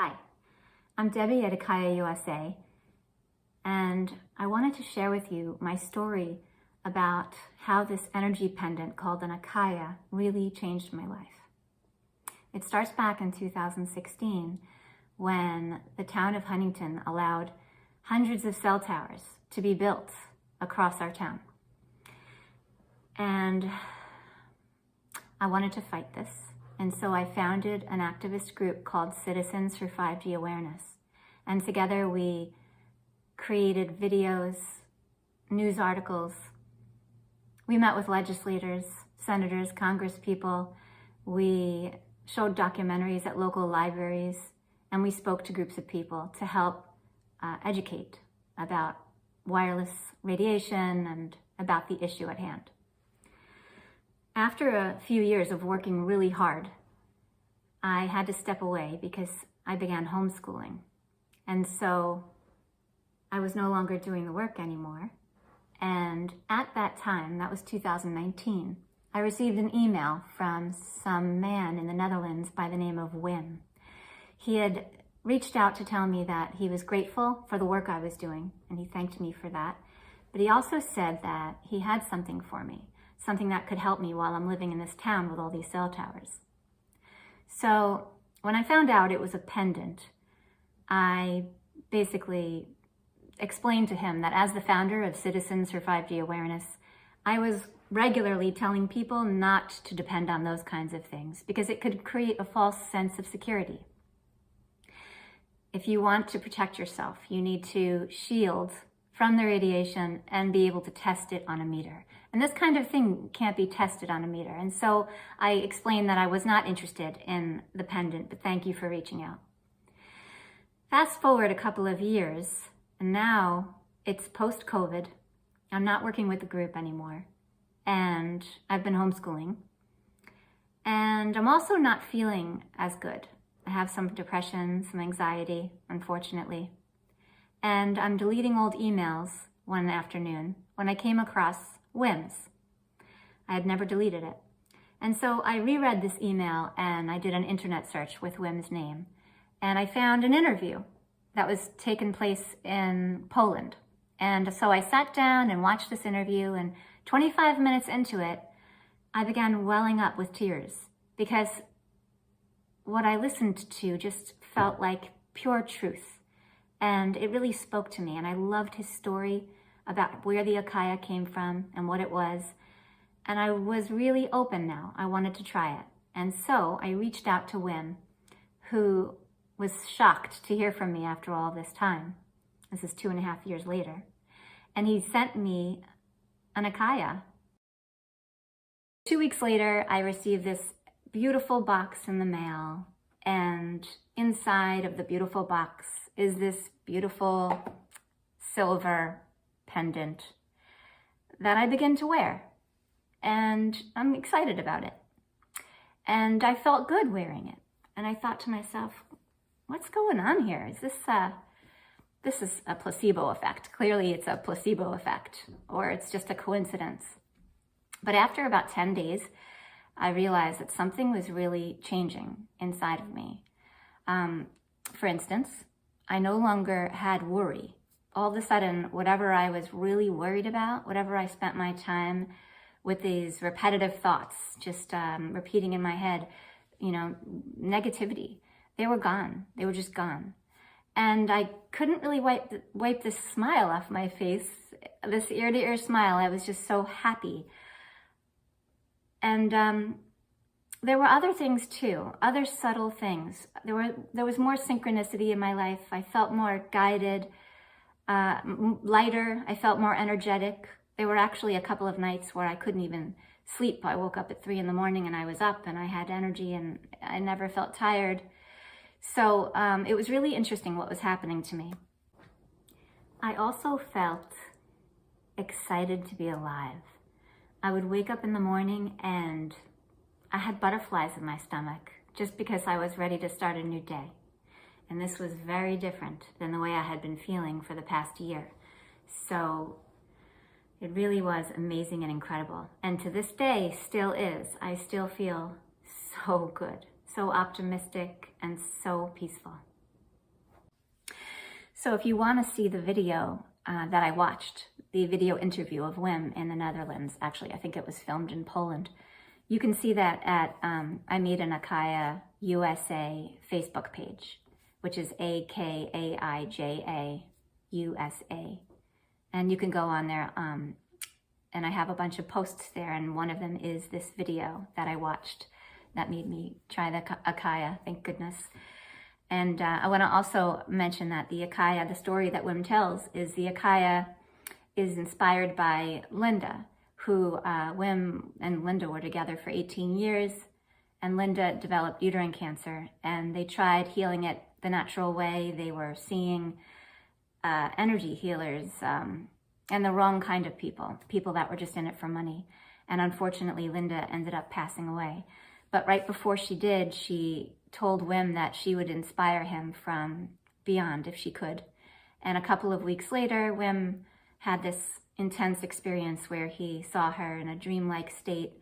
Hi, I'm Debbie at Akaija USA, and I wanted to share with you my story about how this energy pendant called an Akaija really changed my life. It starts back in 2016 when the town of Huntington allowed hundreds of cell towers to be built across our town. And I wanted to fight this. And so I founded an activist group called Citizens for 5G Awareness. And together we created videos, news articles. We met with legislators, senators, congresspeople. We showed documentaries at local libraries, and we spoke to groups of people to help educate about wireless radiation and about the issue at hand. After a few years of working really hard, I had to step away because I began homeschooling. And so I was no longer doing the work anymore. And at that time, that was 2019, I received an email from some man in the Netherlands by the name of Wenn. He had reached out to tell me that he was grateful for the work I was doing, and he thanked me for that. But he also said that he had something for me, something that could help me while I'm living in this town with all these cell towers. So when I found out it was a pendant, I basically explained to him that as the founder of Citizens for 5G Awareness, I was regularly telling people not to depend on those kinds of things because it could create a false sense of security. If you want to protect yourself, you need to shield from the radiation and be able to test it on a meter. And this kind of thing can't be tested on a meter. And so I explained that I was not interested in the pendant, but thank you for reaching out. Fast forward a couple of years, and now it's post-COVID. I'm not working with the group anymore, and I've been homeschooling. And I'm also not feeling as good. I have some depression, some anxiety, unfortunately. And I'm deleting old emails one afternoon when I came across Wim's. I had never deleted it. And so I reread this email and I did an internet search with Wim's name. And I found an interview that was taking place in Poland. And so I sat down and watched this interview, and 25 minutes into it, I began welling up with tears because what I listened to just felt like pure truth. And it really spoke to me, and I loved his story about where the Akaija came from and what it was. And I was really open now. I wanted to try it. And so I reached out to Wim, who was shocked to hear from me after all this time. This is 2.5 years later. And he sent me an Akaija. 2 weeks later, I received this beautiful box in the mail. And inside of the beautiful box is this beautiful silver pendant that I begin to wear. And I'm excited about it. And I felt good wearing it. And I thought to myself, what's going on here? Is this is a placebo effect. Clearly it's a placebo effect, or it's just a coincidence. But after about 10 days, I realized that something was really changing inside of me. For instance, I no longer had worry. All of a sudden, whatever I was really worried about, whatever I spent my time with these repetitive thoughts, just repeating in my head, negativity, they were gone. They were just gone. And I couldn't really wipe this smile off my face, this ear-to-ear smile. I was just so happy. And there were other things too, other subtle things. There was more synchronicity in my life. I felt more guided, lighter. I felt more energetic. There were actually a couple of nights where I couldn't even sleep. I woke up at 3 a.m. and I was up and I had energy and I never felt tired. So it was really interesting what was happening to me. I also felt excited to be alive. I would wake up in the morning and I had butterflies in my stomach just because I was ready to start a new day. And this was very different than the way I had been feeling for the past year. So it really was amazing and incredible. And to this day still is. I still feel so good, so optimistic, and so peaceful. So if you want to see the video that I watched, the video interview of Wim in the Netherlands, actually, I think it was filmed in Poland, you can see that at I made an Akaija USA Facebook page, which is Akaija USA. And you can go on there, and I have a bunch of posts there, and one of them is this video that I watched that made me try the Akaija, thank goodness. And I want to also mention that the Akaija, the story that Wim tells, is the Akaija is inspired by Linda, who Wim and Linda were together for 18 years, and Linda developed uterine cancer, and they tried healing it the natural way. They were seeing energy healers and the wrong kind of people that were just in it for money. And unfortunately, Linda ended up passing away. But right before she did, she told Wim that she would inspire him from beyond if she could. And a couple of weeks later, Wim had this intense experience where he saw her in a dreamlike state,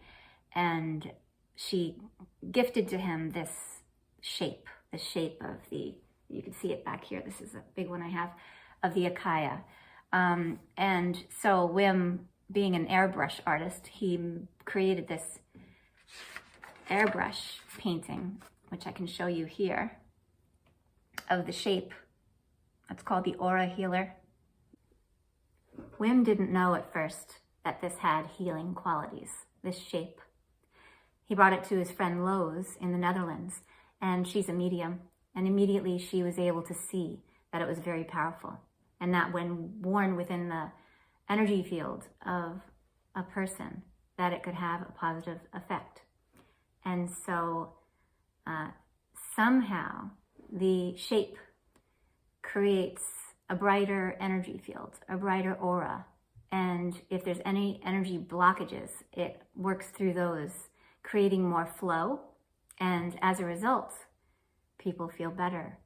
and she gifted to him this shape of the, you can see it back here, this is a big one I have, of the Akaija. And so Wim, being an airbrush artist, he created this airbrush painting, which I can show you here, of the shape. It's called the Aura Healer. Wim didn't know at first that this had healing qualities, this shape. He brought it to his friend Loes in the Netherlands, and she's a medium, and immediately she was able to see that it was very powerful, and that when worn within the energy field of a person, that it could have a positive effect. And so somehow the shape creates a brighter energy field, a brighter aura. And if there's any energy blockages, it works through those, creating more flow. And as a result, people feel better.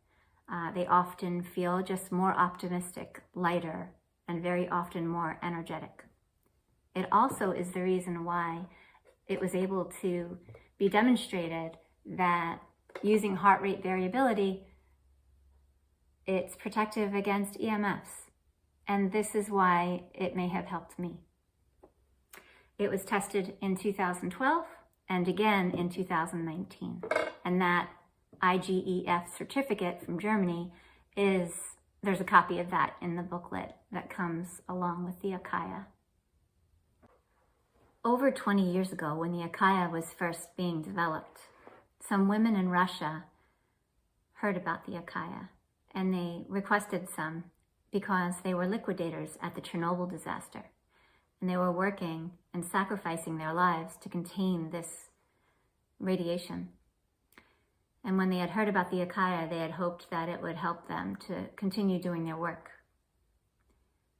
They often feel just more optimistic, lighter, and very often more energetic. It also is the reason why it was able to be demonstrated that using heart rate variability, it's protective against EMFs. And this is why it may have helped me. It was tested in 2012 and again in 2019. And that IGEF certificate from Germany there's a copy of that in the booklet that comes along with the Akaija. Over 20 years ago, when the Akaija was first being developed, some women in Russia heard about the Akaija, and they requested some because they were liquidators at the Chernobyl disaster, and they were working and sacrificing their lives to contain this radiation. And when they had heard about the Akaija, they had hoped that it would help them to continue doing their work.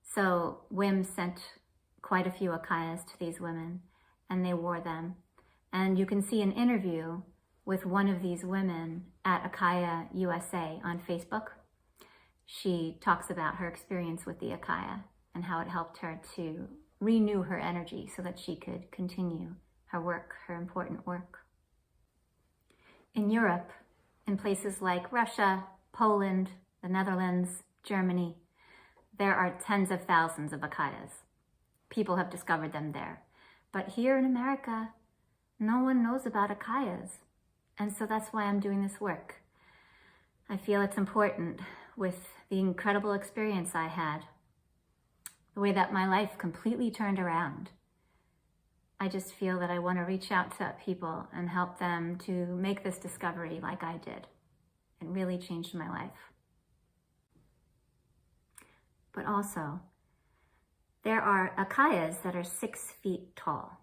So Wim sent quite a few Akaijas to these women, and they wore them. And you can see an interview with one of these women at Akaija USA on Facebook. She talks about her experience with the Akaija and how it helped her to renew her energy so that she could continue her work, her important work. In Europe, in places like Russia, Poland, the Netherlands, Germany, there are tens of thousands of Akaijas. People have discovered them there. But here in America, no one knows about Akaijas. And so that's why I'm doing this work. I feel it's important with the incredible experience I had, the way that my life completely turned around. I just feel that I want to reach out to people and help them to make this discovery like I did. It really changed my life. But also, there are Akaijas that are 6 feet tall.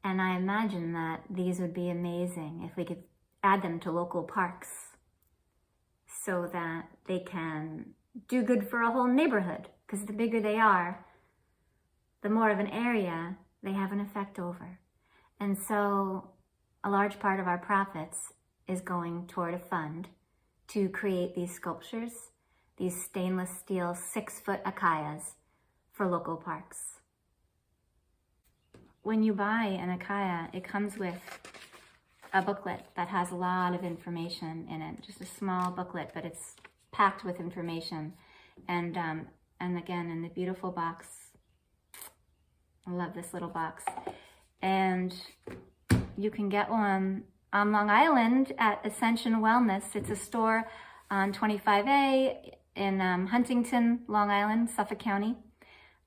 And I imagine that these would be amazing if we could add them to local parks so that they can do good for a whole neighborhood. Because the bigger they are, the more of an area they have an effect over. And so a large part of our profits is going toward a fund to create these sculptures, these stainless steel 6-foot Akaijas for local parks. When you buy an Akaija, it comes with a booklet that has a lot of information in it, just a small booklet, but it's packed with information. And again, in the beautiful box, I love this little box. And you can get one on Long Island at Ascension Wellness. It's a store on 25A in Huntington, Long Island, Suffolk County.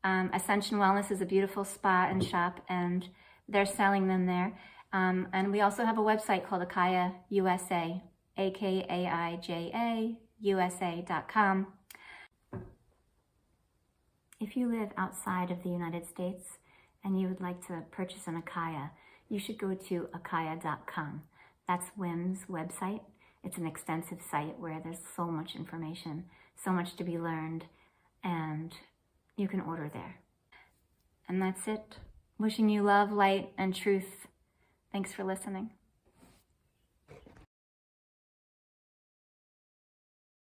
Ascension Wellness is a beautiful spa and shop, and they're selling them there. And we also have a website called Akaija USA, AKAIJA USA.com. If you live outside of the United States and you would like to purchase an Akaija, you should go to akaija.com. That's Wim's website. It's an extensive site where there's so much information, so much to be learned, and you can order there. And that's it. Wishing you love, light, and truth. Thanks for listening.